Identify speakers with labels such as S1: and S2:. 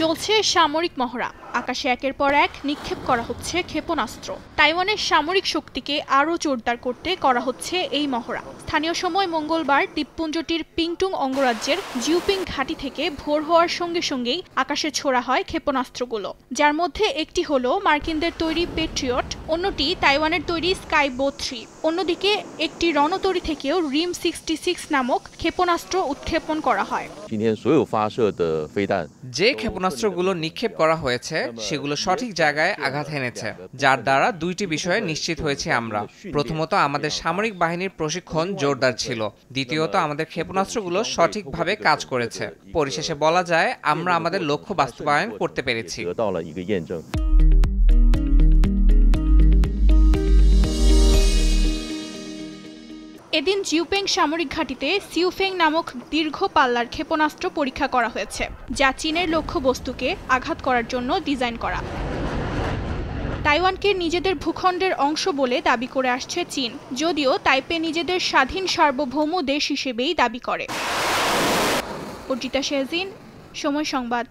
S1: চলছে সামরিক মহড়া। আকাশে একের পর এক নিক্ষেপ করা হচ্ছে ক্ষেপণাস্ত্র। তাইওয়ানের সামরিক শক্তিকে আরও জোরদার করতে করা হচ্ছে এই মহড়া। স্থানীয় সময় মঙ্গলবার দ্বীপপুঞ্জটির পিংটুং অঙ্গরাজ্যের জিউপিং ঘাঁটি থেকে ভোর হওয়ার সঙ্গে সঙ্গেই আকাশে ছোড়া হয় ক্ষেপণাস্ত্রগুলো, যার মধ্যে একটি হলো মার্কিনদের তৈরি পেট্রিয়ট, অন্যটি তাইওয়ানের তৈরি স্কাইবো 3। অন্যদিকে একটি রণতরী থেকেও রিম 66 নামক ক্ষেপণাস্ত্র উৎক্ষেপণ করা হয়।
S2: যে ক্ষেপণাস্ত্রগুলো নিক্ষেপ করা হয়েছে সেগুলো সঠিক জায়গায় আঘাত হেনেছে, যার দ্বারা দুইটি বিষয়ে নিশ্চিত হয়েছি আমরা। প্রথমত, আমাদের সামরিক বাহিনীর প্রশিক্ষণ জোরদার ছিল। দ্বিতীয়ত, আমাদের ক্ষেপণাস্ত্রগুলো সঠিকভাবে কাজ করেছে। পরিশেষে বলা যায় আমরা আমাদের লক্ষ্য বাস্তবায়ন করতে পেরেছি।
S1: এদিন জিউপেং সামরিক ঘাঁটিতে সিউফেং নামক দীর্ঘ পাল্লার ক্ষেপণাস্ত্র পরীক্ষা করা হয়েছে, যা চীনের লক্ষ্যবস্তুকে আঘাত করার জন্য ডিজাইন করা। তাইওয়ানকে নিজেদের ভূখণ্ডের অংশ বলে দাবি করে আসছে চীন, যদিও তাইপে নিজেদের স্বাধীন সার্বভৌম দেশ হিসেবেই দাবি করে। অর্জিতা শেহজিন, সময় সংবাদ।